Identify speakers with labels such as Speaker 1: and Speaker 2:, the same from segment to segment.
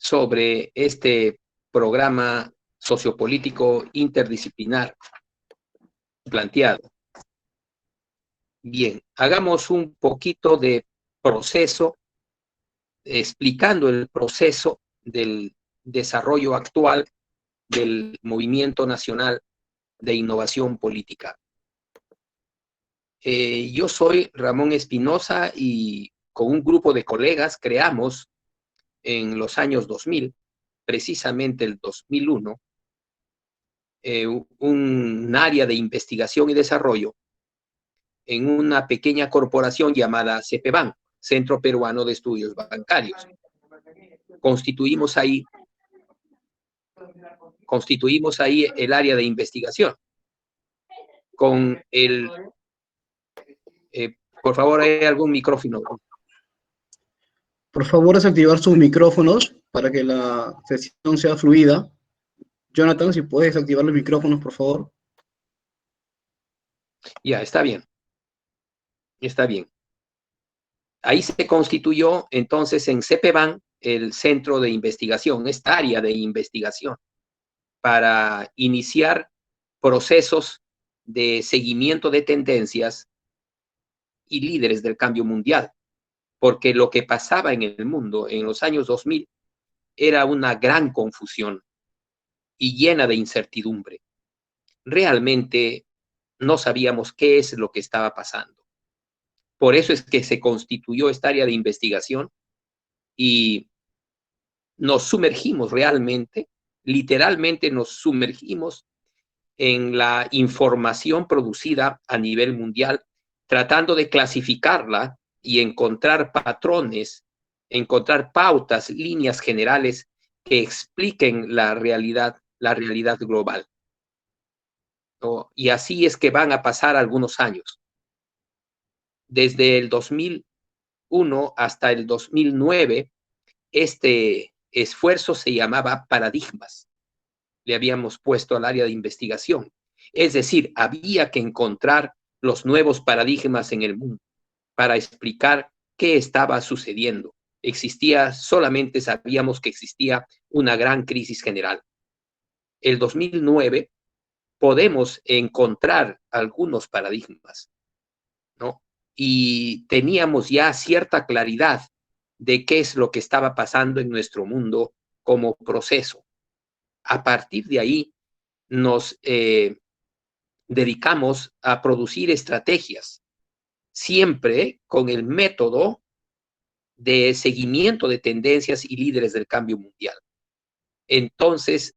Speaker 1: sobre este programa sociopolítico interdisciplinar planteado. Bien, hagamos un poquito de proceso, explicando el proceso del desarrollo actual del Movimiento Nacional de Innovación Política. Yo soy Ramón Espinosa y con un grupo de colegas creamos en los años 2000, precisamente el 2001, un área de investigación y desarrollo en una pequeña corporación llamada CEPEBAN, Centro Peruano de Estudios Bancarios. Constituimos ahí el área de investigación con el... por favor, ¿hay algún micrófono?
Speaker 2: Por favor, desactivar sus micrófonos para que la sesión sea fluida. Jonathan, si puedes desactivar los micrófonos, por favor.
Speaker 1: Ya, está bien. Está bien. Ahí se constituyó entonces en CEPEBAN el centro de investigación, esta área de investigación, para iniciar procesos de seguimiento de tendencias y líderes del cambio mundial, porque lo que pasaba en el mundo en los años 2000 era una gran confusión y llena de incertidumbre. Realmente no sabíamos qué es lo que estaba pasando. Por eso es que se constituyó esta área de investigación y nos sumergimos realmente, literalmente nos sumergimos en la información producida a nivel mundial, tratando de clasificarla y encontrar patrones, encontrar pautas, líneas generales que expliquen la realidad global, ¿no? Y así es que van a pasar algunos años. Desde el 2001 hasta el 2009, este esfuerzo se llamaba paradigmas. Le habíamos puesto al área de investigación. Es decir, había que encontrar los nuevos paradigmas en el mundo para explicar qué estaba sucediendo. Solamente sabíamos que existía una gran crisis general. El 2009 podemos encontrar algunos paradigmas, ¿no? Y teníamos ya cierta claridad de qué es lo que estaba pasando en nuestro mundo como proceso. A partir de ahí nos dedicamos a producir estrategias, siempre con el método de seguimiento de tendencias y líderes del cambio mundial. Entonces,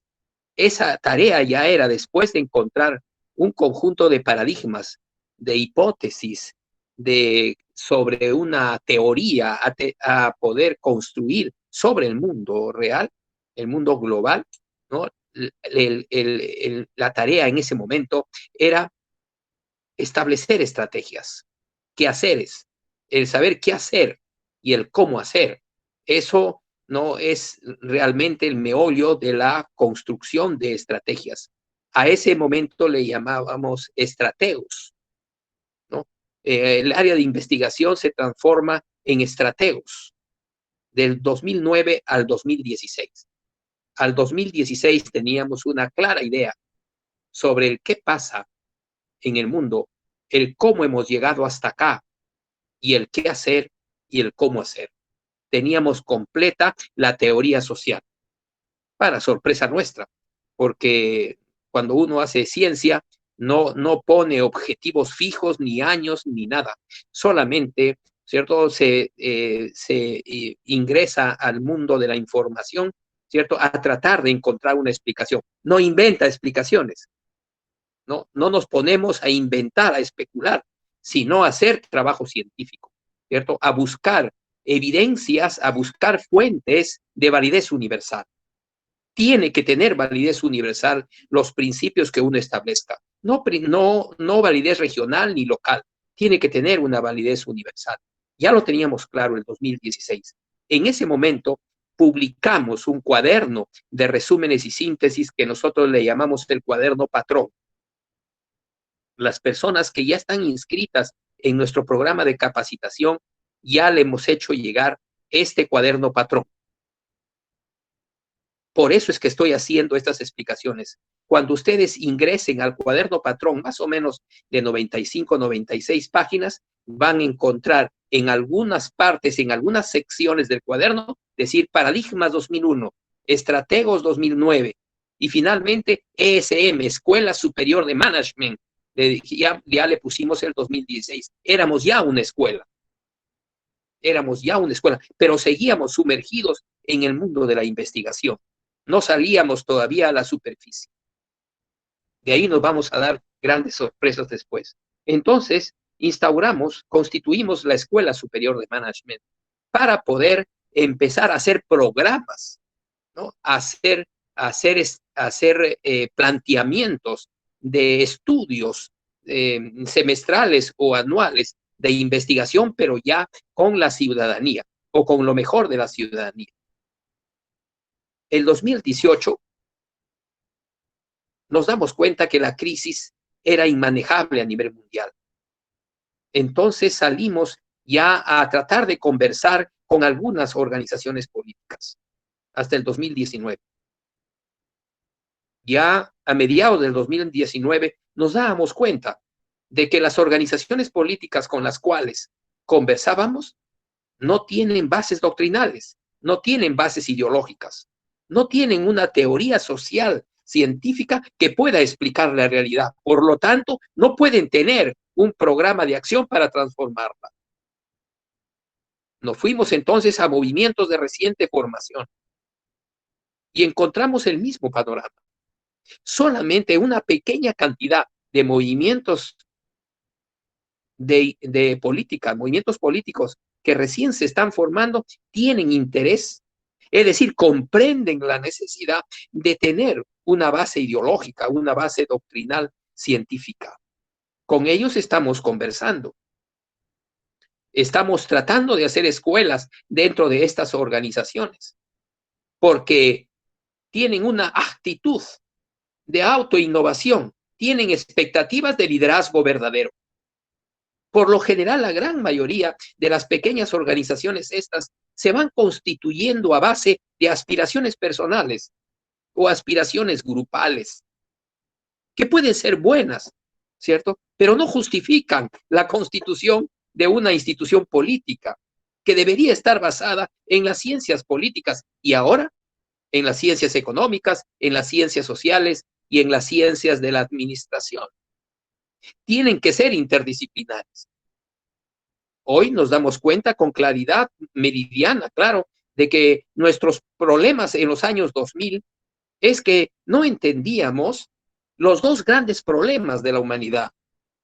Speaker 1: esa tarea ya era, después de encontrar un conjunto de paradigmas, de hipótesis, sobre una teoría a poder construir sobre el mundo real, el mundo global, ¿no? La tarea en ese momento era establecer estrategias, quehaceres, el saber qué hacer y el cómo hacer. Eso no es realmente el meollo de la construcción de estrategias. A ese momento le llamábamos estrategos, ¿no? El área de investigación se transforma en estrategos del 2009 al 2016. Al 2016 teníamos una clara idea sobre el qué pasa en el mundo, el cómo hemos llegado hasta acá y el qué hacer y el cómo hacer. Teníamos completa la teoría social, para sorpresa nuestra, porque cuando uno hace ciencia no pone objetivos fijos, ni años, ni nada. Solamente, ¿cierto? Se ingresa al mundo de la información, ¿cierto? A tratar de encontrar una explicación. No inventa explicaciones. No nos ponemos a inventar, a especular, sino a hacer trabajo científico, ¿cierto? A buscar evidencias, a buscar fuentes de validez universal. Tiene que tener validez universal los principios que uno establezca. No validez regional ni local. Tiene que tener una validez universal. Ya lo teníamos claro en el 2016. En ese momento publicamos un cuaderno de resúmenes y síntesis que nosotros le llamamos el cuaderno patrón. Las personas que ya están inscritas en nuestro programa de capacitación, ya le hemos hecho llegar este cuaderno patrón. Por eso es que estoy haciendo estas explicaciones. Cuando ustedes ingresen al cuaderno patrón, más o menos de 95, 96 páginas, van a encontrar en algunas partes, en algunas secciones del cuaderno, decir Paradigmas 2001, Estrategos 2009 y finalmente ESM, Escuela Superior de Management. Ya le pusimos el 2016. Éramos ya una escuela, pero seguíamos sumergidos en el mundo de la investigación. No salíamos todavía a la superficie. De ahí nos vamos a dar grandes sorpresas después. Entonces, constituimos la Escuela Superior de Management para poder empezar a hacer programas, ¿no? hacer planteamientos de estudios semestrales o anuales de investigación, pero ya con la ciudadanía o con lo mejor de la ciudadanía. El 2018 nos damos cuenta que la crisis era inmanejable a nivel mundial. Entonces salimos ya a tratar de conversar con algunas organizaciones políticas hasta el 2019. Ya a mediados del 2019 nos dábamos cuenta de que las organizaciones políticas con las cuales conversábamos no tienen bases doctrinales, no tienen bases ideológicas, no tienen una teoría social científica que pueda explicar la realidad. Por lo tanto, no pueden tener un programa de acción para transformarla. Nos fuimos entonces a movimientos de reciente formación y encontramos el mismo panorama. Solamente una pequeña cantidad de movimientos de política, movimientos políticos que recién se están formando, tienen interés, es decir, comprenden la necesidad de tener una base ideológica, una base doctrinal científica. Con ellos estamos conversando. Estamos tratando de hacer escuelas dentro de estas organizaciones, porque tienen una actitud de autoinnovación, tienen expectativas de liderazgo verdadero. Por lo general, la gran mayoría de las pequeñas organizaciones estas se van constituyendo a base de aspiraciones personales o aspiraciones grupales, que pueden ser buenas, ¿cierto? Pero no justifican la constitución de una institución política que debería estar basada en las ciencias políticas y ahora en las ciencias económicas, en las ciencias sociales y en las ciencias de la administración. Tienen que ser interdisciplinares. Hoy nos damos cuenta con claridad meridiana, claro, de que nuestros problemas en los años 2000 es que no entendíamos los dos grandes problemas de la humanidad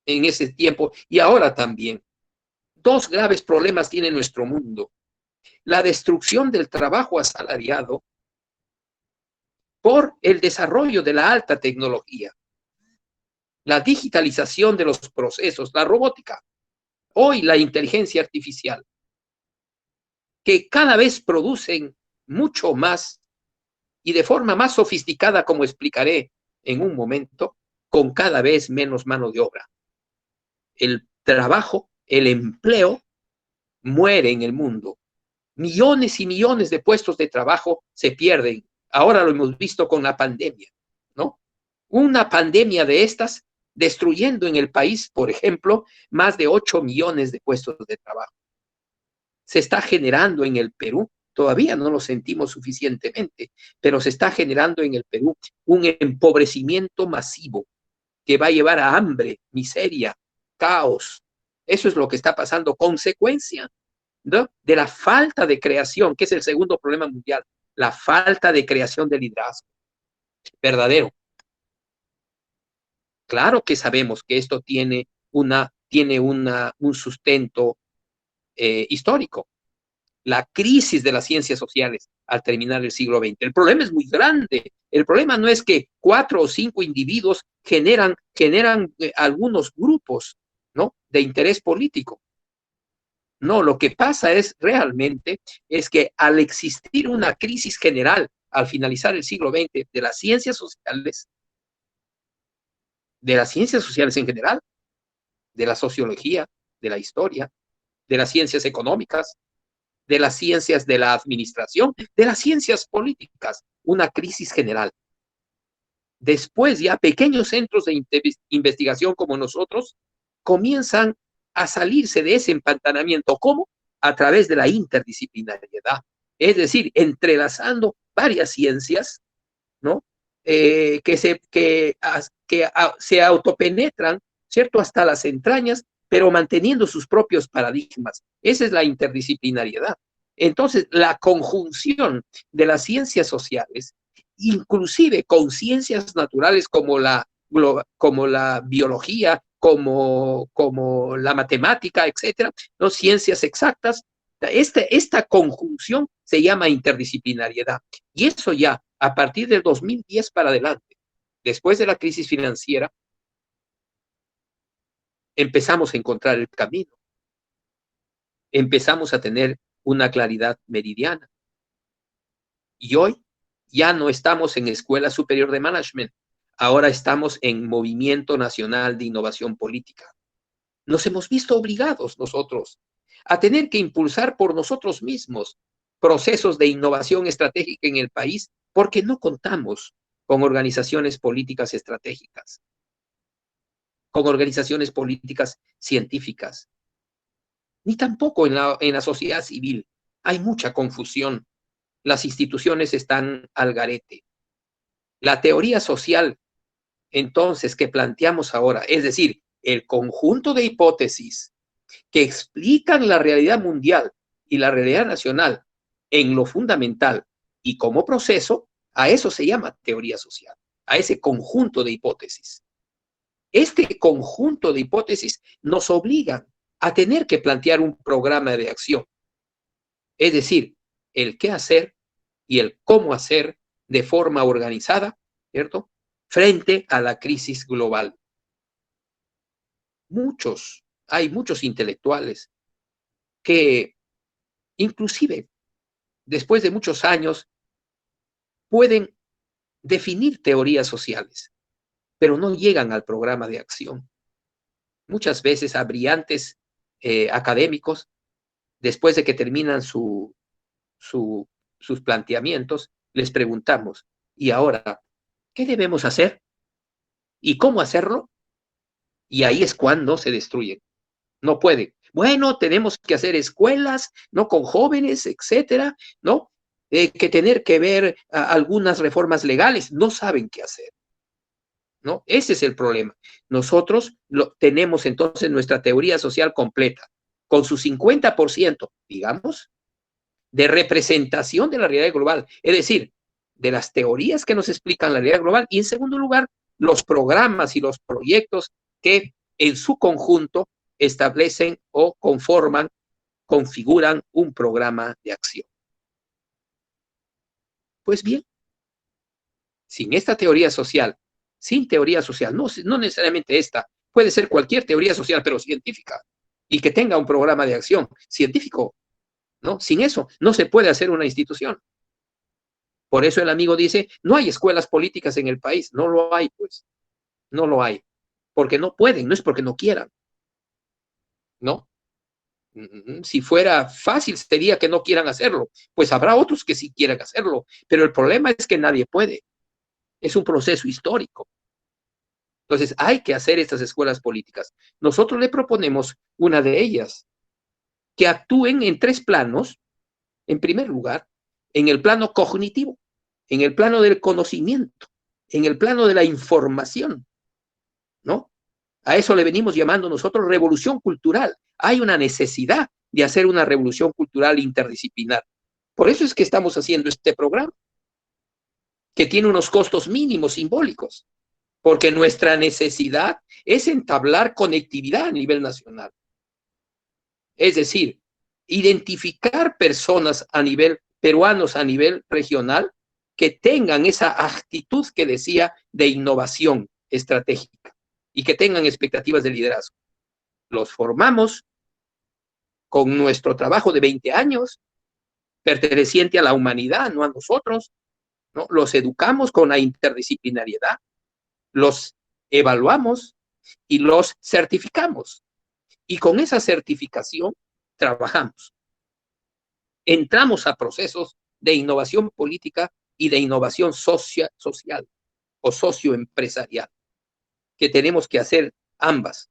Speaker 1: en ese tiempo y ahora también. Dos graves problemas tiene nuestro mundo. La destrucción del trabajo asalariado por el desarrollo de la alta tecnología, la digitalización de los procesos, la robótica, hoy la inteligencia artificial, que cada vez producen mucho más y de forma más sofisticada, como explicaré en un momento, con cada vez menos mano de obra. El trabajo, el empleo, muere en el mundo. Millones y millones de puestos de trabajo se pierden. Ahora lo hemos visto con la pandemia, ¿no? Una pandemia de estas destruyendo en el país, por ejemplo, más de 8 millones de puestos de trabajo. Se está generando en el Perú, todavía no lo sentimos suficientemente, pero se está generando en el Perú un empobrecimiento masivo que va a llevar a hambre, miseria, caos. Eso es lo que está pasando, consecuencia, ¿no?, de la falta de creación, que es el segundo problema mundial, la falta de creación de liderazgo verdadero. Claro que sabemos que esto tiene un sustento histórico. La crisis de las ciencias sociales al terminar el siglo XX. El problema es muy grande. El problema no es que 4 o 5 individuos generan algunos grupos, ¿no?, de interés político. No, lo que pasa es que al existir una crisis general al finalizar el siglo XX de las ciencias sociales en general, de la sociología, de la historia, de las ciencias económicas, de las ciencias de la administración, de las ciencias políticas, una crisis general. Después ya pequeños centros de investigación como nosotros comienzan a salirse de ese empantanamiento. ¿Cómo? A través de la interdisciplinariedad. Es decir, entrelazando varias ciencias, ¿no? Se autopenetran, ¿cierto? Hasta las entrañas, pero manteniendo sus propios paradigmas. Esa es la interdisciplinariedad. Entonces, la conjunción de las ciencias sociales, inclusive con ciencias naturales como la biología, como la matemática, etcétera, ¿no? Ciencias exactas, esta conjunción se llama interdisciplinariedad. Y eso ya, a partir del 2010 para adelante, después de la crisis financiera, empezamos a encontrar el camino. Empezamos a tener una claridad meridiana. Y hoy ya no estamos en Escuela Superior de Management, ahora estamos en Movimiento Nacional de Innovación Política. Nos hemos visto obligados nosotros a tener que impulsar por nosotros mismos procesos de innovación estratégica en el país porque no contamos con organizaciones políticas estratégicas, con organizaciones políticas científicas, ni tampoco en la sociedad civil. Hay mucha confusión. Las instituciones están al garete. La teoría social, entonces, que planteamos ahora, es decir, el conjunto de hipótesis que explican la realidad mundial y la realidad nacional en lo fundamental y como proceso, a eso se llama teoría social, a ese conjunto de hipótesis. Este conjunto de hipótesis nos obliga a tener que plantear un programa de acción, es decir, el qué hacer y el cómo hacer de forma organizada, ¿cierto?, frente a la crisis global. Hay muchos intelectuales que inclusive después de muchos años pueden definir teorías sociales, pero no llegan al programa de acción. Muchas veces a brillantes académicos, después de que terminan sus planteamientos, les preguntamos, ¿y ahora qué debemos hacer? ¿Y cómo hacerlo? Y ahí es cuando se destruyen. No pueden. Bueno, tenemos que hacer escuelas, ¿no?, con jóvenes, etcétera, ¿no? Que tener que ver algunas reformas legales, no saben qué hacer, ¿no? Ese es el problema. Nosotros tenemos entonces nuestra teoría social completa, con su 50%, digamos, de representación de la realidad global, es decir, de las teorías que nos explican la realidad global, y en segundo lugar, los programas y los proyectos que en su conjunto establecen o configuran un programa de acción. Pues bien, sin esta teoría social, sin teoría social, no necesariamente esta, puede ser cualquier teoría social, pero científica, y que tenga un programa de acción científico, ¿no? Sin eso, no se puede hacer una institución. Por eso el amigo dice, no hay escuelas políticas en el país. No lo hay, pues. No lo hay. Porque no pueden, no es porque no quieran. ¿No? Si fuera fácil, sería que no quieran hacerlo. Pues habrá otros que sí quieran hacerlo. Pero el problema es que nadie puede. Es un proceso histórico. Entonces, hay que hacer estas escuelas políticas. Nosotros le proponemos una de ellas, que actúen en 3 planos. En primer lugar, en el plano cognitivo, en el plano del conocimiento, en el plano de la información, ¿no? A eso le venimos llamando nosotros revolución cultural. Hay una necesidad de hacer una revolución cultural interdisciplinar. Por eso es que estamos haciendo este programa, que tiene unos costos mínimos simbólicos, porque nuestra necesidad es entablar conectividad a nivel nacional. Es decir, identificar personas a nivel peruanos, a nivel regional, que tengan esa actitud que decía de innovación estratégica y que tengan expectativas de liderazgo. Los formamos con nuestro trabajo de 20 años, perteneciente a la humanidad, no a nosotros, ¿no? Los educamos con la interdisciplinariedad, los evaluamos y los certificamos. Y con esa certificación trabajamos. Entramos a procesos de innovación política y de innovación social o socioempresarial, que tenemos que hacer ambas,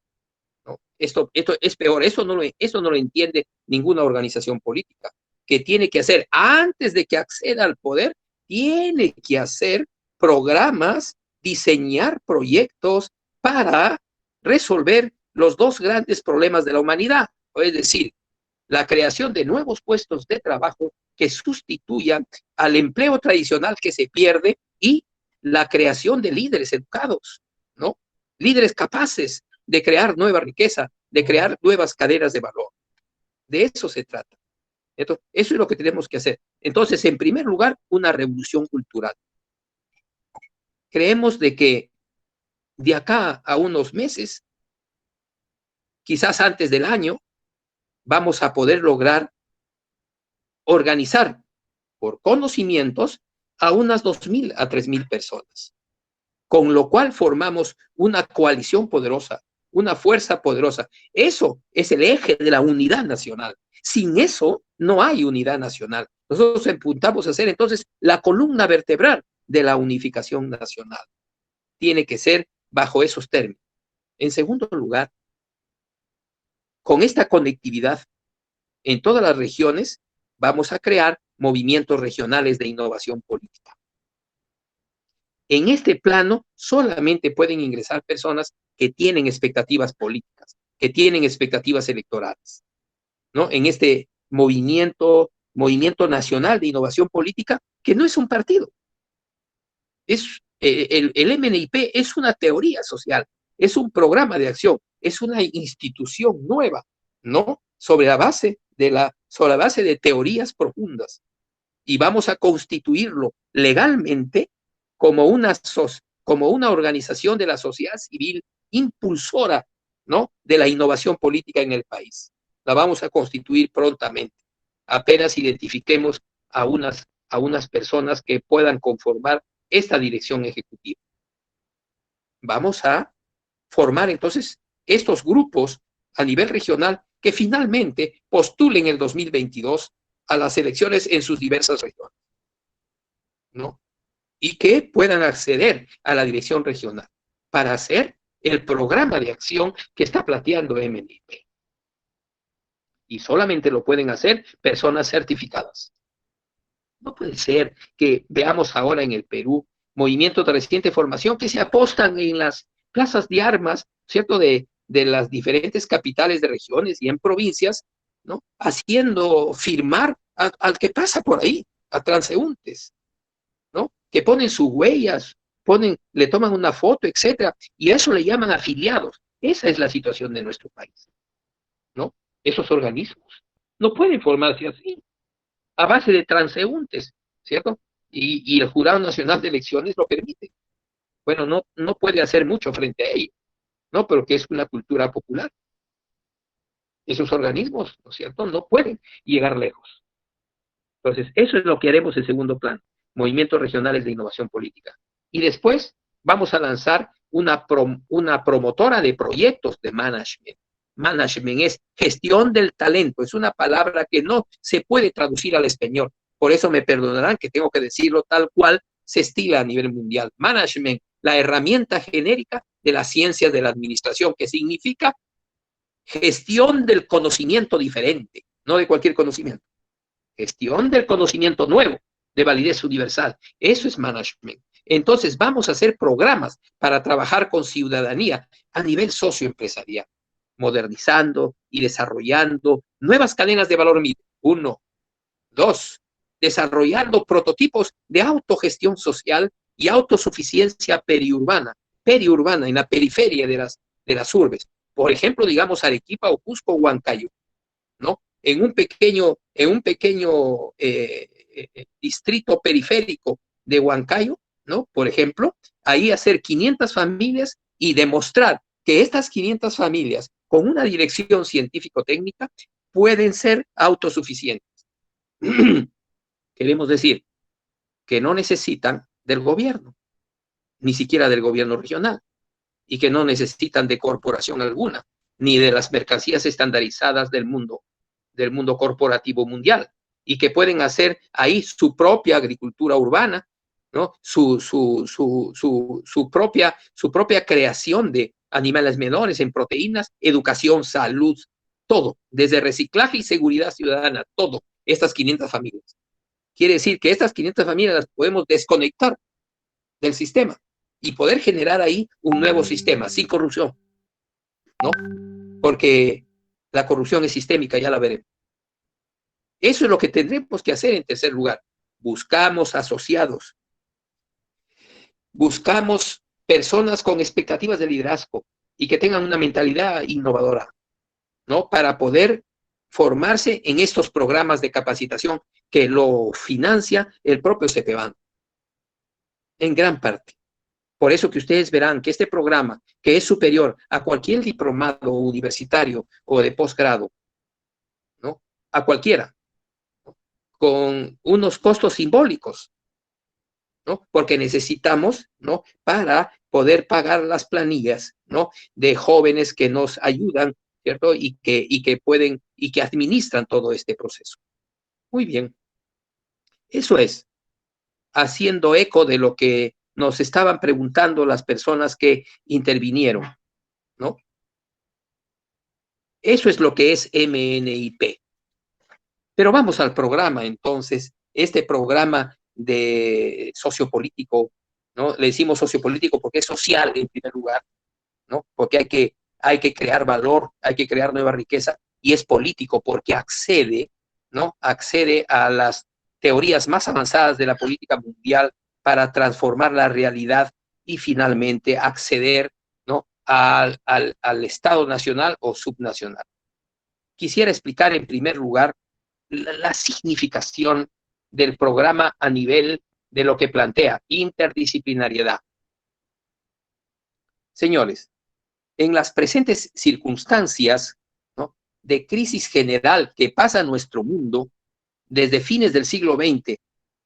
Speaker 1: ¿no? Esto es peor, eso no lo entiende ninguna organización política, que tiene que hacer, antes de que acceda al poder, tiene que hacer programas, diseñar proyectos para resolver los dos grandes problemas de la humanidad, es decir, la creación de nuevos puestos de trabajo que sustituyan al empleo tradicional que se pierde y la creación de líderes educados, ¿no? Líderes capaces de crear nueva riqueza, de crear nuevas cadenas de valor. De eso se trata. Entonces, eso es lo que tenemos que hacer. Entonces, en primer lugar, una revolución cultural. Creemos de que de acá a unos meses, quizás antes del año, vamos a poder lograr organizar por conocimientos a unas 2.000 a 3.000 personas, con lo cual formamos una coalición poderosa, una fuerza poderosa. Eso es el eje de la unidad nacional. Sin eso no hay unidad nacional. Nosotros apuntamos a hacer entonces la columna vertebral de la unificación nacional. Tiene que ser bajo esos términos. En segundo lugar, con esta conectividad en todas las regiones, vamos a crear movimientos regionales de innovación política. En este plano solamente pueden ingresar personas que tienen expectativas políticas, que tienen expectativas electorales, ¿no? En este movimiento nacional de innovación política, que no es un partido. El MNIP es una teoría social, es un programa de acción, es una institución nueva, ¿no? Sobre la base de teorías profundas. Y vamos a constituirlo legalmente como una organización de la sociedad civil impulsora, ¿no?, de la innovación política en el país. La vamos a constituir prontamente. Apenas identifiquemos a unas personas que puedan conformar esta dirección ejecutiva. Vamos a formar entonces estos grupos a nivel regional que finalmente postulen el 2022 a las elecciones en sus diversas regiones, ¿no? Y que puedan acceder a la dirección regional para hacer el programa de acción que está planteando MNIP. Y solamente lo pueden hacer personas certificadas. No puede ser que veamos ahora en el Perú movimientos de reciente formación que se apostan en las plazas de armas, ¿cierto?, de las diferentes capitales de regiones y en provincias, ¿no?, haciendo firmar al que pasa por ahí, a transeúntes, ¿no?, que ponen sus huellas, le toman una foto, etcétera, y a eso le llaman afiliados. Esa es la situación de nuestro país, ¿no? Esos organismos no pueden formarse así, a base de transeúntes, ¿cierto? Y el Jurado Nacional de Elecciones lo permite. Bueno, no puede hacer mucho frente a ello, ¿no? Pero que es una cultura popular. Esos organismos, ¿no es cierto?, no pueden llegar lejos. Entonces, eso es lo que haremos en segundo plano, movimientos regionales de innovación política. Y después vamos a lanzar una promotora de proyectos de management. Management es gestión del talento, es una palabra que no se puede traducir al español. Por eso me perdonarán que tengo que decirlo tal cual se estila a nivel mundial. Management, la herramienta genérica de las ciencias de la administración, que significa gestión del conocimiento diferente, no de cualquier conocimiento. Gestión del conocimiento nuevo, de validez universal. Eso es management. Entonces vamos a hacer programas para trabajar con ciudadanía a nivel socioempresarial, modernizando y desarrollando nuevas cadenas de valor. 1, 2, desarrollando prototipos de autogestión social y autosuficiencia periurbana en la periferia de las urbes. Por ejemplo, digamos Arequipa o Cusco o Huancayo, ¿no? En un pequeño distrito periférico de Huancayo, ¿no?, por ejemplo, ahí hacer 500 familias y demostrar que estas 500 familias, con una dirección científico-técnica, pueden ser autosuficientes. Queremos decir que no necesitan del gobierno, ni siquiera del gobierno regional, y que no necesitan de corporación alguna, ni de las mercancías estandarizadas del mundo corporativo mundial, y que pueden hacer ahí su propia agricultura urbana ¿no? Su propia creación de animales menores en proteínas, educación, salud, todo, desde reciclaje y seguridad ciudadana, todo, estas 500 familias. Quiere decir que estas 500 familias las podemos desconectar del sistema y poder generar ahí un nuevo sistema sin corrupción, ¿no? Porque la corrupción es sistémica, ya la veremos. Eso es lo que tendremos que hacer en tercer lugar. Buscamos asociados, buscamos personas con expectativas de liderazgo y que tengan una mentalidad innovadora, ¿no? Para poder formarse en estos programas de capacitación que lo financia el propio CEPEBAN, en gran parte. Por eso que ustedes verán que este programa, que es superior a cualquier diplomado universitario o de posgrado, ¿no? A cualquiera, ¿no? Con unos costos simbólicos, ¿no? Porque necesitamos, ¿no? Para poder pagar las planillas, ¿no? De jóvenes que nos ayudan, ¿cierto? Y que pueden, y que administran todo este proceso. Muy bien. Eso es, haciendo eco de lo que nos estaban preguntando las personas que intervinieron, ¿no? Eso es lo que es MNIP. Pero vamos al programa, entonces, este programa de sociopolítico, ¿no? Le decimos sociopolítico porque es social en primer lugar, ¿no? Porque hay que crear valor, hay que crear nueva riqueza, y es político porque accede, ¿no? Accede a las teorías más avanzadas de la política mundial para transformar la realidad y finalmente acceder, ¿no? al Estado nacional o subnacional. Quisiera explicar en primer lugar la significación del programa a nivel de lo que plantea interdisciplinariedad. Señores, en las presentes circunstancias, ¿no? De crisis general que pasa en nuestro mundo desde fines del siglo XX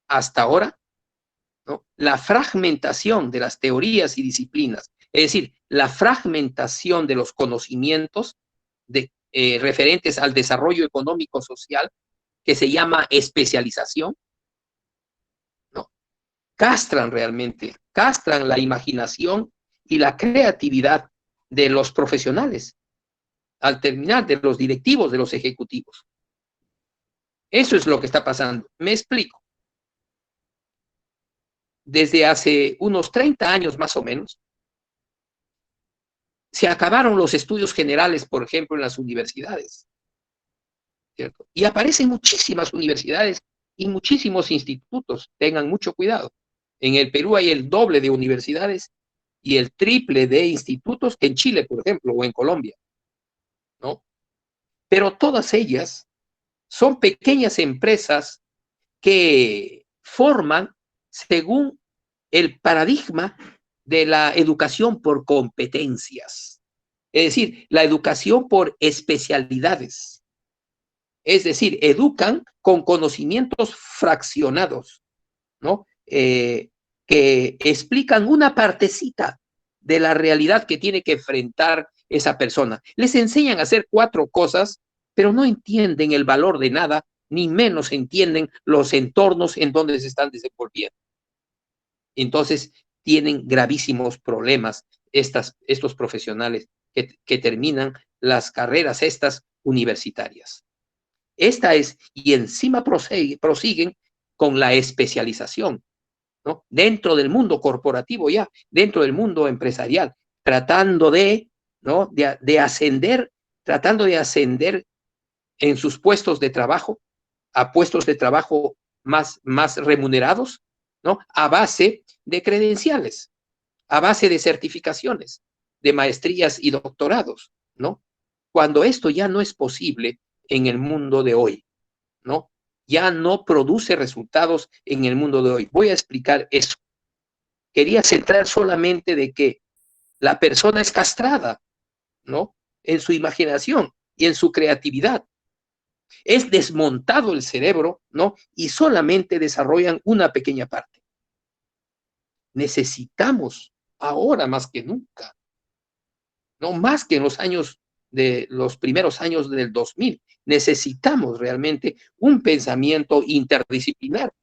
Speaker 1: hasta ahora, ¿no? La fragmentación de las teorías y disciplinas, es decir, la fragmentación de los conocimientos referentes al desarrollo económico social, que se llama especialización, ¿no? Castran realmente, castran la imaginación y la creatividad de los profesionales, al terminar, de los directivos, de los ejecutivos. Eso es lo que está pasando. Me explico. Desde hace unos 30 años más o menos, se acabaron los estudios generales, por ejemplo, en las universidades, ¿cierto? Y aparecen muchísimas universidades y muchísimos institutos. Tengan mucho cuidado. En el Perú hay el doble de universidades y el triple de institutos que en Chile, por ejemplo, o en Colombia, ¿no? Pero todas ellas son pequeñas empresas que forman según el paradigma de la educación por competencias, es decir, la educación por especialidades, es decir, educan con conocimientos fraccionados, ¿no? Que explican una partecita de la realidad que tiene que enfrentar esa persona. Les enseñan a hacer 4 cosas, pero no entienden el valor de nada, ni menos entienden los entornos en donde se están desenvolviendo. Entonces, tienen gravísimos problemas estos profesionales que terminan las carreras estas universitarias. Esta es, y encima prosiguen con la especialización, ¿no? Dentro del mundo corporativo ya, dentro del mundo empresarial, tratando de, ¿no? de ascender, tratando de ascender en sus puestos de trabajo, a puestos de trabajo más remunerados, ¿no? A base de credenciales, a base de certificaciones, de maestrías y doctorados, ¿no? Cuando esto ya no es posible en el mundo de hoy, ¿no? Ya no produce resultados en el mundo de hoy. Voy a explicar eso. Quería centrar solamente de que la persona es castrada, ¿no? En su imaginación y en su creatividad. Es desmontado el cerebro, ¿no? Y solamente desarrollan una pequeña parte. Necesitamos ahora más que nunca, no más que en los primeros años del 2000, necesitamos realmente un pensamiento interdisciplinar,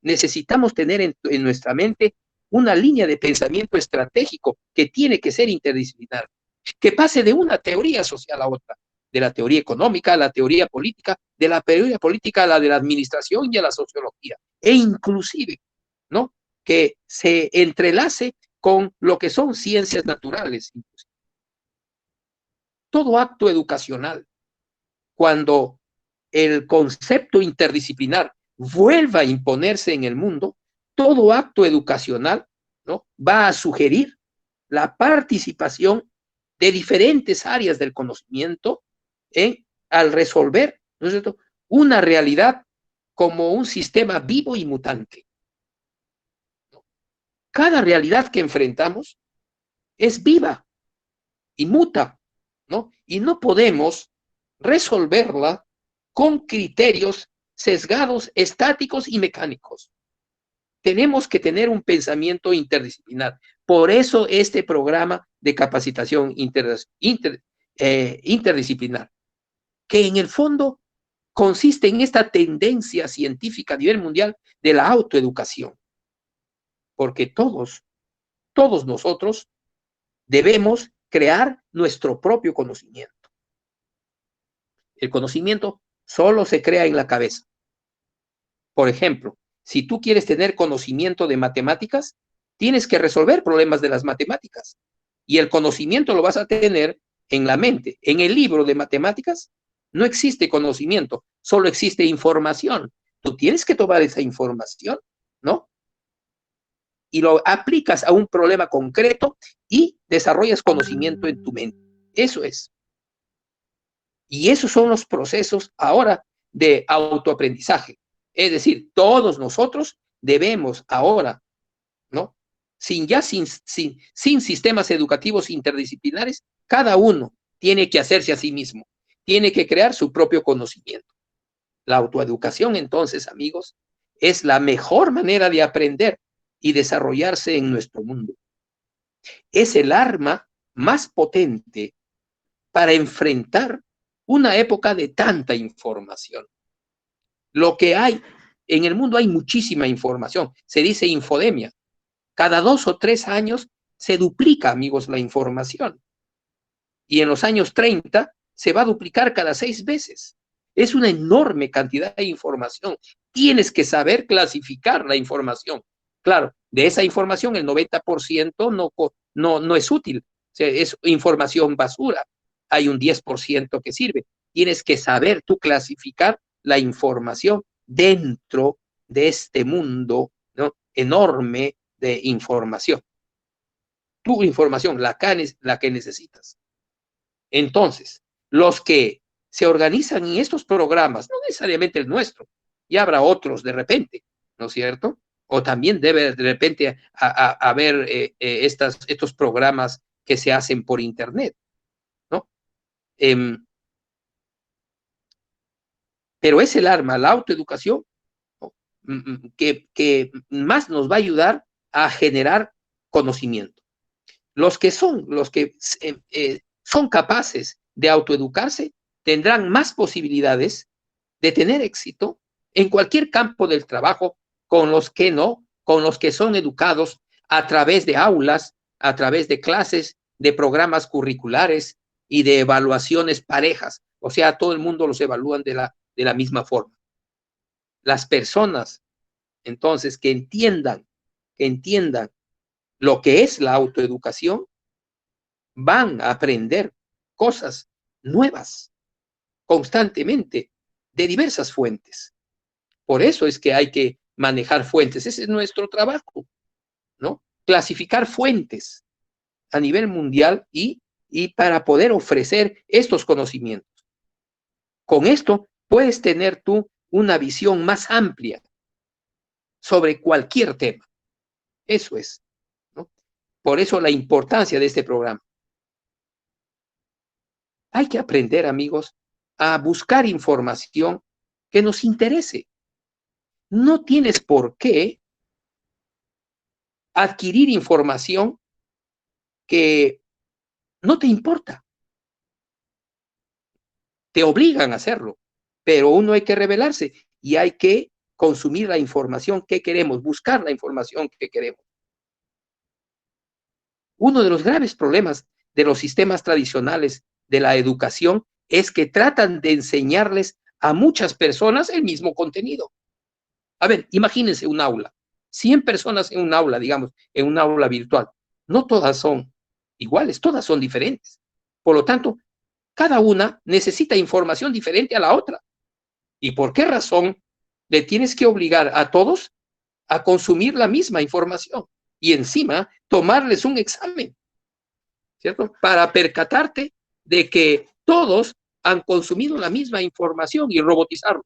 Speaker 1: necesitamos tener en nuestra mente una línea de pensamiento estratégico que tiene que ser interdisciplinar, que pase de una teoría social a otra, de la teoría económica a la teoría política, de la teoría política a la de la administración y a la sociología, e inclusive, ¿no?, que se entrelace con lo que son ciencias naturales. Todo acto educacional, cuando el concepto interdisciplinar vuelva a imponerse en el mundo, todo acto educacional, ¿no?, va a sugerir la participación de diferentes áreas del conocimiento al resolver, ¿no es cierto?, una realidad como un sistema vivo y mutante. Cada realidad que enfrentamos es viva y muta, ¿no? Y no podemos resolverla con criterios sesgados, estáticos y mecánicos. Tenemos que tener un pensamiento interdisciplinar. Por eso este programa de capacitación interdisciplinar, que en el fondo consiste en esta tendencia científica a nivel mundial de la autoeducación. Porque todos nosotros debemos crear nuestro propio conocimiento. El conocimiento solo se crea en la cabeza. Por ejemplo, si tú quieres tener conocimiento de matemáticas, tienes que resolver problemas de las matemáticas. Y el conocimiento lo vas a tener en la mente. En el libro de matemáticas no existe conocimiento, solo existe información. Tú tienes que tomar esa información, ¿no?, y lo aplicas a un problema concreto y desarrollas conocimiento en tu mente. Eso es. Y esos son los procesos ahora de autoaprendizaje. Es decir, todos nosotros debemos ahora, ¿no?, sin sistemas educativos interdisciplinares, cada uno tiene que hacerse a sí mismo, tiene que crear su propio conocimiento. La autoeducación, entonces, amigos, es la mejor manera de aprender y desarrollarse en nuestro mundo. Es el arma más potente para enfrentar una época de tanta información. Lo que hay en el mundo, hay muchísima información. Se dice infodemia. Cada 2 o 3 años se duplica, amigos, la información. Y en los años 30 se va a duplicar cada 6 veces. Es una enorme cantidad de información. Tienes que saber clasificar la información. Claro, de esa información el 90% no es útil. O sea, es información basura. Hay un 10% que sirve. Tienes que saber tú clasificar la información dentro de este mundo, ¿no?, enorme de información. Tu información, la que necesitas. Entonces, los que se organizan en estos programas, no necesariamente el nuestro, y habrá otros de repente, ¿no es cierto? O también debe de repente haber estos programas que se hacen por internet, ¿no? Pero es el arma, la autoeducación, ¿no?, que más nos va a ayudar a generar conocimiento. Los que son capaces de autoeducarse tendrán más posibilidades de tener éxito en cualquier campo del trabajo con los que no, con los que son educados a través de aulas, a través de clases, de programas curriculares y de evaluaciones parejas. O sea, todo el mundo los evalúan de la misma forma. Las personas, entonces, que entiendan lo que es la autoeducación, van a aprender cosas nuevas constantemente de diversas fuentes. Por eso es que hay que manejar fuentes. Ese es nuestro trabajo, ¿no? Clasificar fuentes a nivel mundial y para poder ofrecer estos conocimientos. Con esto puedes tener tú una visión más amplia sobre cualquier tema. Eso es, ¿no? Por eso la importancia de este programa. Hay que aprender, amigos, a buscar información que nos interese. No tienes por qué adquirir información que no te importa. Te obligan a hacerlo, pero uno hay que rebelarse y hay que consumir la información que queremos, buscar la información que queremos. Uno de los graves problemas de los sistemas tradicionales de la educación es que tratan de enseñarles a muchas personas el mismo contenido. A ver, imagínense un aula, 100 personas en un aula, digamos, en un aula virtual. No todas son iguales, todas son diferentes. Por lo tanto, cada una necesita información diferente a la otra. ¿Y por qué razón le tienes que obligar a todos a consumir la misma información? Y encima, tomarles un examen, ¿cierto? Para percatarte de que todos han consumido la misma información y robotizarlo.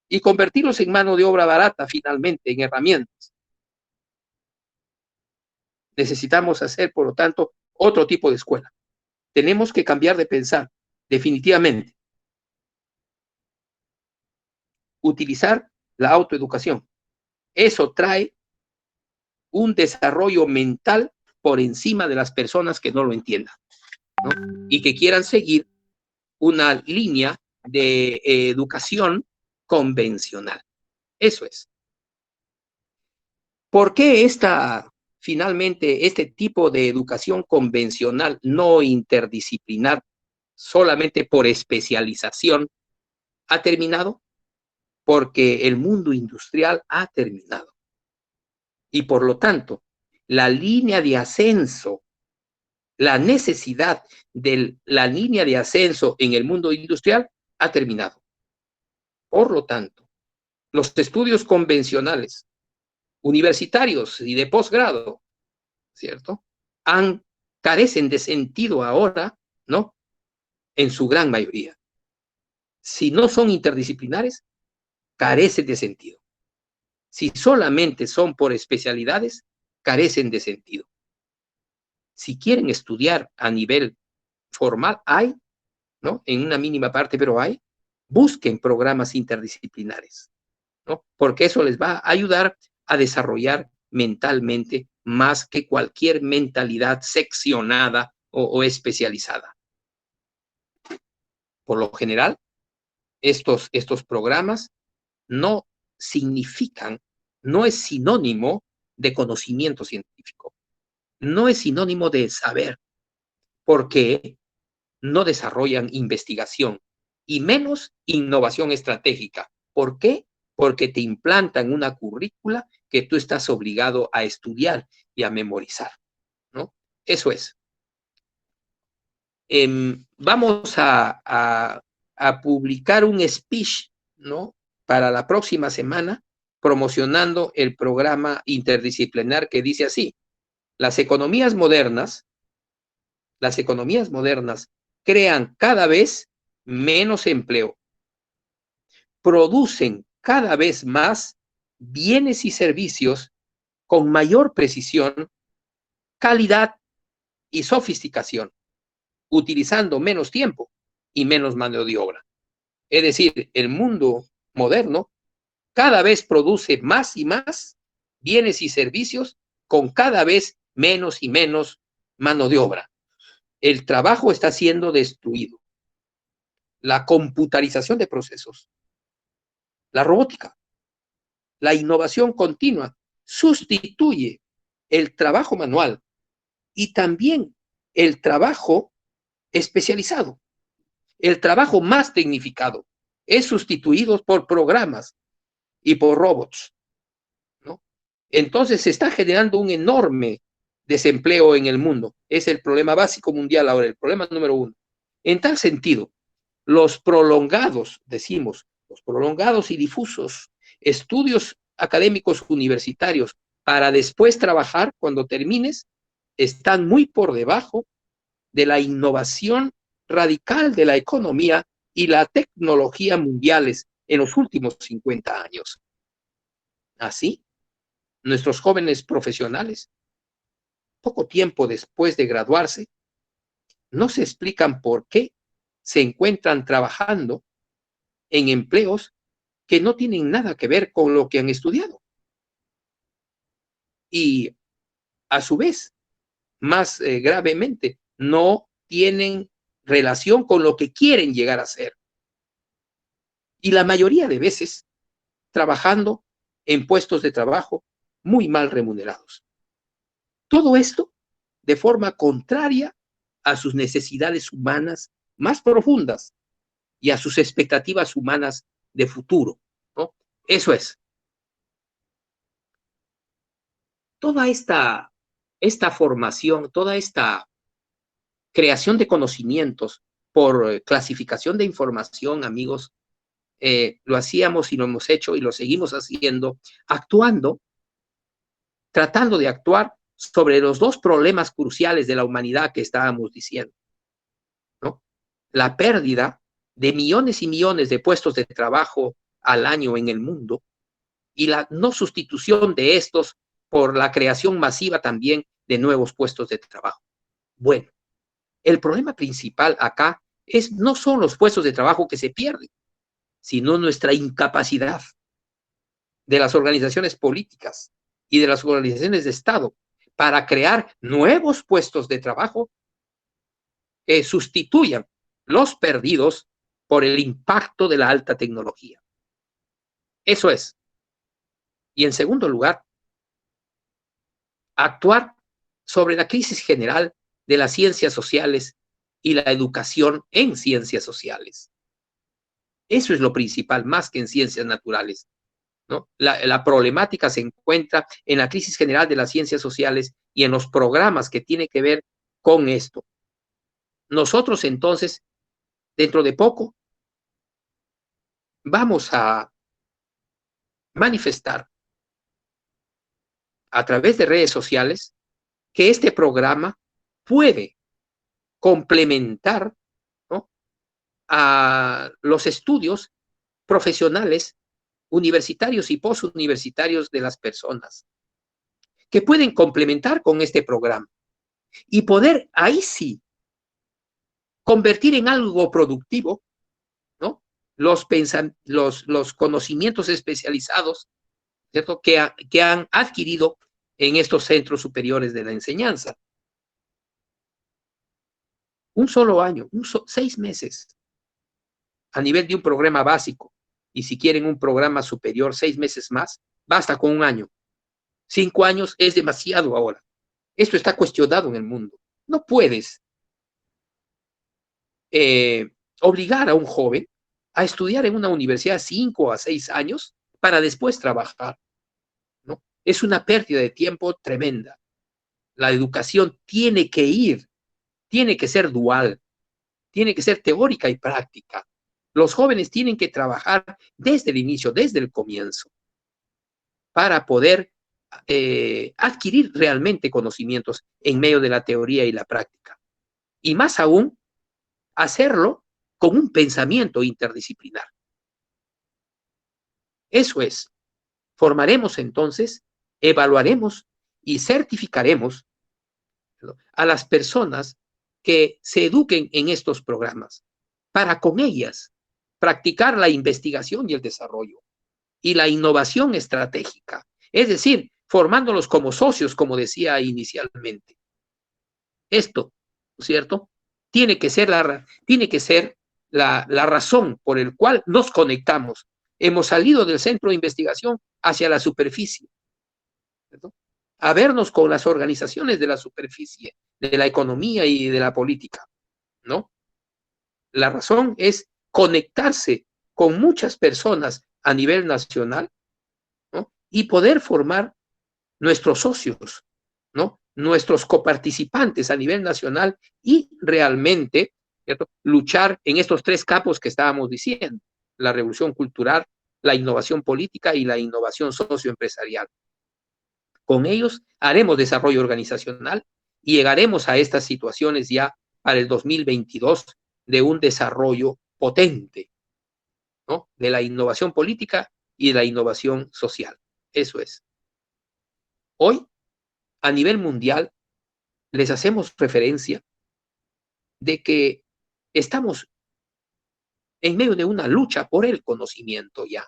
Speaker 1: Y convertirlos en mano de obra barata, finalmente, en herramientas. Necesitamos hacer, por lo tanto, otro tipo de escuela. Tenemos que cambiar de pensar, definitivamente. Utilizar la autoeducación. Eso trae un desarrollo mental por encima de las personas que no lo entiendan, ¿no? Y que quieran seguir una línea de educación convencional. Eso es. ¿Por qué finalmente este tipo de educación convencional no interdisciplinar, solamente por especialización, ha terminado? Porque el mundo industrial ha terminado. Y por lo tanto, la línea de ascenso, la necesidad de la línea de ascenso en el mundo industrial ha terminado. Por lo tanto, los estudios convencionales, universitarios y de posgrado, ¿cierto? Carecen de sentido ahora, ¿no? En su gran mayoría. Si no son interdisciplinares, carecen de sentido. Si solamente son por especialidades, carecen de sentido. Si quieren estudiar a nivel formal, hay, ¿no? En una mínima parte, pero hay, busquen programas interdisciplinares, ¿no? Porque eso les va a ayudar a desarrollar mentalmente más que cualquier mentalidad seccionada o especializada. Por lo general, estos programas no significan, no es sinónimo de conocimiento científico, no es sinónimo de saber, porque no desarrollan investigación y menos innovación estratégica. ¿Por qué? Porque te implantan una currícula que tú estás obligado a estudiar y a memorizar, ¿no? Eso es. Vamos a publicar un speech, ¿no? Para la próxima semana, promocionando el programa interdisciplinar que dice así: las economías modernas crean cada vez menos empleo, producen cada vez más bienes y servicios con mayor precisión, calidad y sofisticación, utilizando menos tiempo y menos mano de obra. Es decir, el mundo moderno cada vez produce más y más bienes y servicios con cada vez menos y menos mano de obra. El trabajo está siendo destruido. La computarización de procesos, la robótica, la innovación continua sustituye el trabajo manual y también el trabajo especializado. El trabajo más tecnificado es sustituido por programas y por robots, ¿no? Entonces se está generando un enorme desempleo en el mundo. Es el problema básico mundial ahora, el problema número 1. En tal sentido, los prolongados y difusos estudios académicos universitarios para después trabajar cuando termines están muy por debajo de la innovación radical de la economía y la tecnología mundiales en los últimos 50 años. Así, nuestros jóvenes profesionales, poco tiempo después de graduarse, no se explican por qué se encuentran trabajando en empleos que no tienen nada que ver con lo que han estudiado. Y a su vez, más gravemente, no tienen relación con lo que quieren llegar a ser. Y la mayoría de veces trabajando en puestos de trabajo muy mal remunerados. Todo esto de forma contraria a sus necesidades humanas más profundas y a sus expectativas humanas de futuro, ¿no? Eso es. Toda esta formación, toda esta creación de conocimientos por clasificación de información, amigos, lo hacíamos y lo hemos hecho y lo seguimos haciendo, actuando, tratando de actuar sobre los dos problemas cruciales de la humanidad que estábamos diciendo, ¿no? La pérdida de millones y millones de puestos de trabajo al año en el mundo y la no sustitución de estos por la creación masiva también de nuevos puestos de trabajo. Bueno, el problema principal acá no son los puestos de trabajo que se pierden, sino nuestra incapacidad de las organizaciones políticas y de las organizaciones de Estado para crear nuevos puestos de trabajo que sustituyan los perdidos por el impacto de la alta tecnología. Eso es. Y en segundo lugar, actuar sobre la crisis general de las ciencias sociales y la educación en ciencias sociales. Eso es lo principal, más que en ciencias naturales, ¿no? La problemática se encuentra en la crisis general de las ciencias sociales y en los programas que tienen que ver con esto. Nosotros entonces, dentro de poco, vamos a manifestar a través de redes sociales que este programa puede complementar, ¿no?, a los estudios profesionales, universitarios y postuniversitarios de las personas, que pueden complementar con este programa y poder ahí sí convertir en algo productivo, ¿no?, los conocimientos especializados, ¿cierto?, que han adquirido en estos centros superiores de la enseñanza. Un solo año, 6 meses, a nivel de un programa básico, y si quieren un programa superior, 6 meses más, basta con un año. 5 años es demasiado ahora. Esto está cuestionado en el mundo. No puedes obligar a un joven a estudiar en una universidad 5 a 6 años para después trabajar, ¿no? Es una pérdida de tiempo tremenda. La educación tiene que ser dual, tiene que ser teórica y práctica. Los jóvenes tienen que trabajar desde el inicio, desde el comienzo, para poder adquirir realmente conocimientos en medio de la teoría y la práctica. Y más aún, hacerlo con un pensamiento interdisciplinar. Eso es. Formaremos entonces, evaluaremos y certificaremos a las personas que se eduquen en estos programas, para con ellas practicar la investigación y el desarrollo y la innovación estratégica, es decir, formándolos como socios, como decía inicialmente. Esto, ¿cierto?, tiene que ser la razón por la cual nos conectamos. Hemos salido del centro de investigación hacia la superficie, ¿cierto?, a vernos con las organizaciones de la superficie, de la economía y de la política, ¿no? La razón es conectarse con muchas personas a nivel nacional, ¿no?, y poder formar nuestros socios, ¿no?, nuestros coparticipantes a nivel nacional y realmente, ¿cierto?, luchar en estos 3 campos que estábamos diciendo: la revolución cultural, la innovación política y la innovación socioempresarial. Con ellos haremos desarrollo organizacional y llegaremos a estas situaciones ya para el 2022 de un desarrollo potente, ¿no?, de la innovación política y de la innovación social. Eso es. Hoy, a nivel mundial, les hacemos referencia de que estamos en medio de una lucha por el conocimiento ya,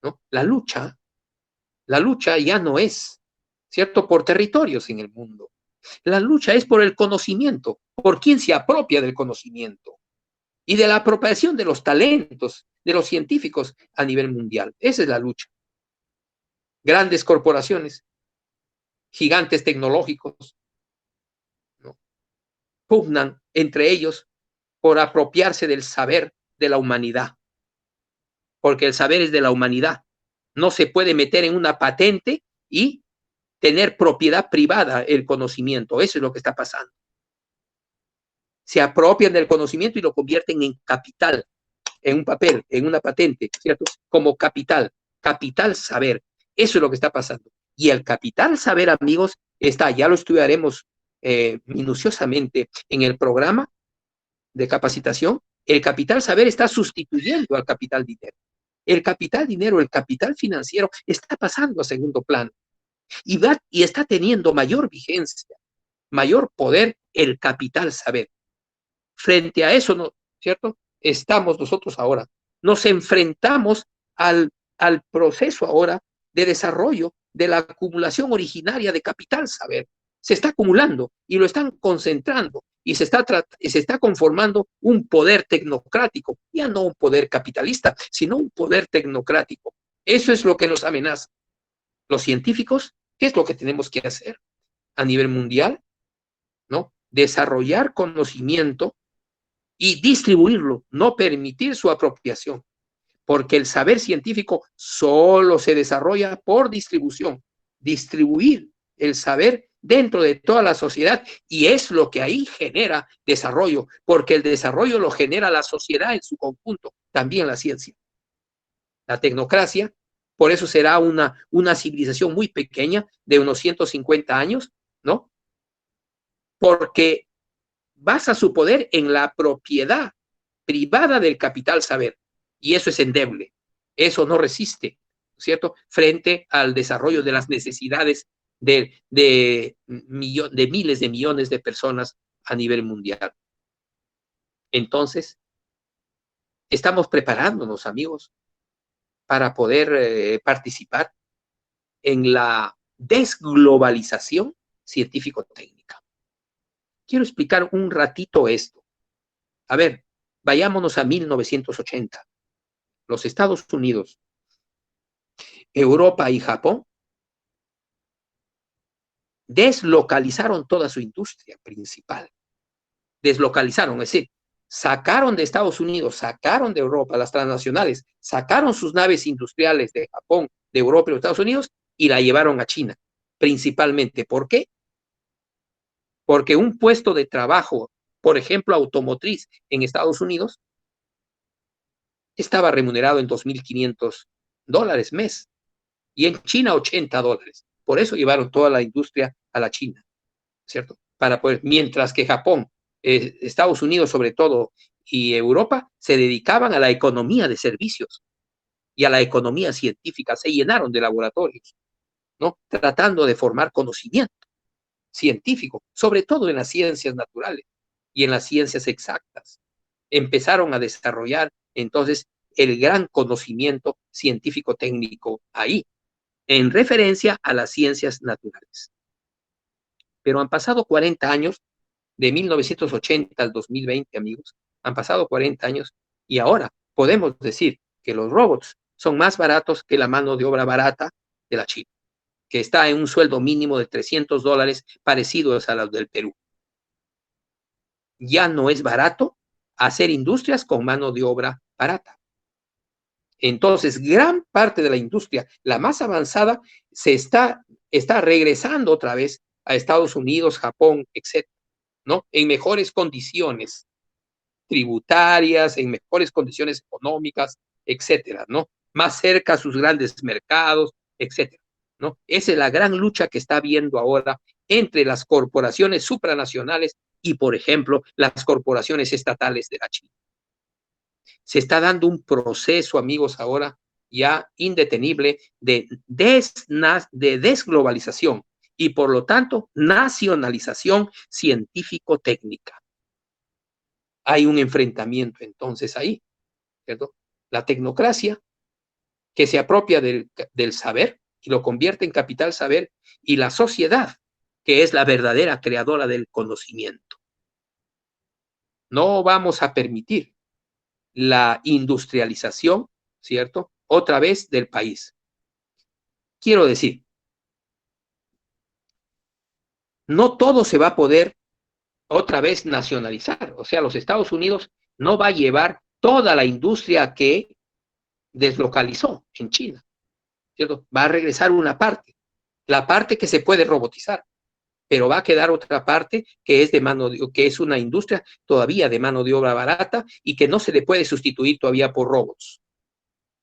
Speaker 1: ¿no? La lucha ya no es, ¿cierto?, por territorios en el mundo. La lucha es por el conocimiento, por quien se apropia del conocimiento. y de la apropiación de los talentos de los científicos a nivel mundial. Esa es la lucha. Grandes corporaciones, gigantes tecnológicos, ¿no?, pugnan entre ellos por apropiarse del saber de la humanidad, porque el saber es de la humanidad. No se puede meter en una patente y tener propiedad privada el conocimiento. Eso es lo que está pasando. Se apropian del conocimiento y lo convierten en capital, en un papel, en una patente, ¿cierto? Como capital, capital saber. Eso es lo que está pasando. Y el capital saber, amigos, está, ya lo estudiaremos minuciosamente en el programa de capacitación. El capital saber está sustituyendo al capital dinero. El capital dinero, el capital financiero está pasando a segundo plano y está teniendo mayor vigencia, mayor poder el capital saber. Frente a eso, ¿no? ¿Cierto? Estamos nosotros ahora. Nos enfrentamos al proceso ahora de desarrollo de la acumulación originaria de capital saber. Se está acumulando y lo están concentrando y se está conformando un poder tecnocrático, ya no un poder capitalista, sino un poder tecnocrático. Eso es lo que nos amenaza. Los científicos, ¿qué es lo que tenemos que hacer a nivel mundial? ¿No? Desarrollar conocimiento y distribuirlo, no permitir su apropiación, porque el saber científico solo se desarrolla por distribución, distribuir el saber dentro de toda la sociedad, y es lo que ahí genera desarrollo, porque el desarrollo lo genera la sociedad en su conjunto, también la ciencia. La tecnocracia, por eso será una civilización muy pequeña, de unos 150 años, ¿no? Porque basa su poder en la propiedad privada del capital saber, y eso es endeble, eso no resiste, ¿cierto?, frente al desarrollo de las necesidades de miles de millones de personas a nivel mundial. Entonces, estamos preparándonos, amigos, para poder participar en la desglobalización científico-técnica. Quiero explicar un ratito esto. A ver, vayámonos a 1980. Los Estados Unidos, Europa y Japón deslocalizaron toda su industria principal. Deslocalizaron, es decir, sacaron de Estados Unidos, sacaron de Europa las transnacionales, sacaron sus naves industriales de Japón, de Europa y de Estados Unidos y la llevaron a China, principalmente. ¿Por qué? Porque un puesto de trabajo, por ejemplo, automotriz en Estados Unidos, estaba remunerado en $2,500 mes, y en China $80. Por eso llevaron toda la industria a la China, ¿cierto? Para poder, mientras que Japón, Estados Unidos sobre todo, y Europa se dedicaban a la economía de servicios y a la economía científica, se llenaron de laboratorios, ¿no?, tratando de formar conocimiento científico, sobre todo en las ciencias naturales y en las ciencias exactas. Empezaron a desarrollar entonces el gran conocimiento científico técnico ahí, en referencia a las ciencias naturales. Pero han pasado 40 años, de 1980 al 2020, amigos, han pasado 40 años, y ahora podemos decir que los robots son más baratos que la mano de obra barata de la China, que está en un sueldo mínimo de $300, parecidos a los del Perú. Ya no es barato hacer industrias con mano de obra barata. Entonces, gran parte de la industria, la más avanzada, está regresando otra vez a Estados Unidos, Japón, etcétera, ¿no?, en mejores condiciones tributarias, en mejores condiciones económicas, etcétera, ¿no?, más cerca a sus grandes mercados, etcétera, ¿no? Esa es la gran lucha que está habiendo ahora entre las corporaciones supranacionales y, por ejemplo, las corporaciones estatales de la China. Se está dando un proceso, amigos, ahora ya indetenible de desglobalización y, por lo tanto, nacionalización científico-técnica. Hay un enfrentamiento entonces ahí, ¿cierto? La tecnocracia, que se apropia del saber y lo convierte en capital saber, y la sociedad, que es la verdadera creadora del conocimiento. No vamos a permitir la industrialización, ¿cierto? Otra vez del país. Quiero decir, no todo se va a poder otra vez nacionalizar. O sea, los Estados Unidos no va a llevar toda la industria que deslocalizó en China, ¿cierto? Va a regresar una parte, la parte que se puede robotizar, pero va a quedar otra parte que es que es una industria todavía de mano de obra barata y que no se le puede sustituir todavía por robots.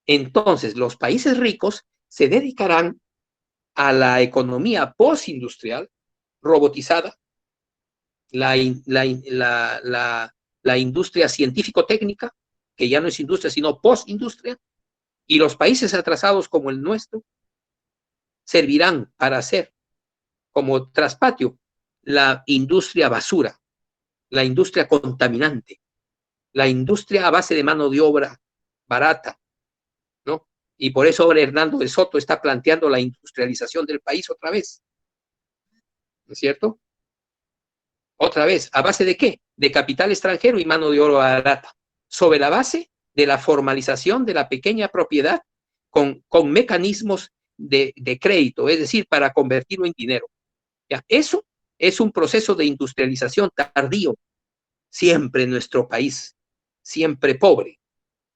Speaker 1: Entonces, los países ricos se dedicarán a la economía postindustrial robotizada, la industria científico-técnica, que ya no es industria, sino postindustria, y los países atrasados como el nuestro servirán para hacer como traspatio la industria basura, la industria contaminante, la industria a base de mano de obra barata, ¿no? Y por eso ahora Hernando de Soto está planteando la industrialización del país otra vez, ¿no es cierto? Otra vez, ¿a base de qué? De capital extranjero y mano de obra barata, sobre la base de la formalización de la pequeña propiedad con mecanismos de crédito, es decir, para convertirlo en dinero. ¿Ya? Eso es un proceso de industrialización tardío, siempre en nuestro país, siempre pobre,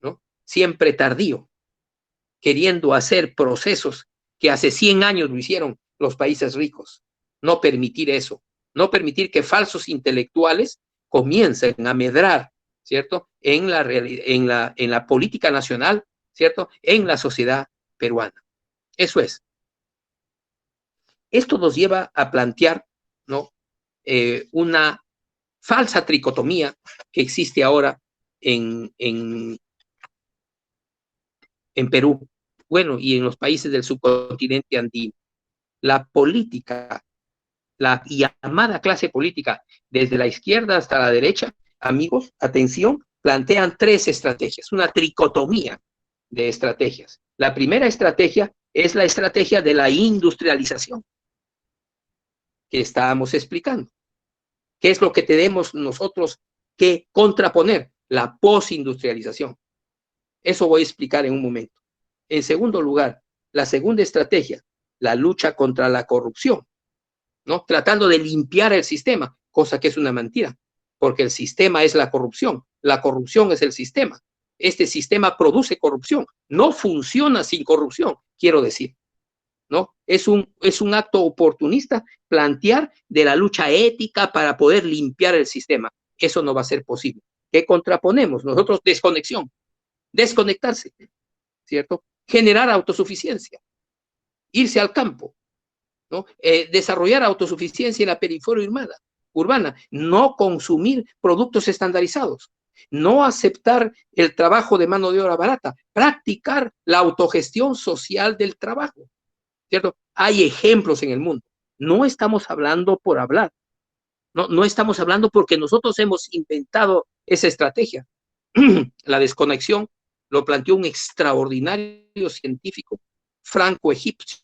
Speaker 1: ¿no? Siempre tardío, queriendo hacer procesos que hace 100 años lo hicieron los países ricos. No permitir eso, no permitir que falsos intelectuales comiencen a medrar, ¿cierto? En la política nacional, ¿cierto? En la sociedad peruana. Eso es. Esto nos lleva a plantear, ¿no? Una falsa tricotomía que existe ahora en Perú, bueno, y en los países del subcontinente andino. La política, la llamada clase política, desde la izquierda hasta la derecha, amigos, atención, plantean tres estrategias, una tricotomía de estrategias. La primera estrategia es la estrategia de la industrialización que estábamos explicando. ¿Qué es lo que tenemos nosotros que contraponer? La posindustrialización. Eso voy a explicar en un momento. En segundo lugar, la segunda estrategia, la lucha contra la corrupción, ¿no? Tratando de limpiar el sistema, cosa que es una mentira, porque el sistema es la corrupción es el sistema. Este sistema produce corrupción, no funciona sin corrupción, quiero decir, ¿no? Es un acto oportunista plantear de la lucha ética para poder limpiar el sistema. Eso no va a ser posible. ¿Qué contraponemos? Nosotros desconexión, desconectarse, ¿cierto? Generar autosuficiencia, irse al campo, ¿no? Desarrollar autosuficiencia en la periferia urbana, no consumir productos estandarizados, no aceptar el trabajo de mano de obra barata, practicar la autogestión social del trabajo, ¿cierto? Hay ejemplos en el mundo. No estamos hablando por hablar, no estamos hablando porque nosotros hemos inventado esa estrategia. La desconexión lo planteó un extraordinario científico franco-egipcio,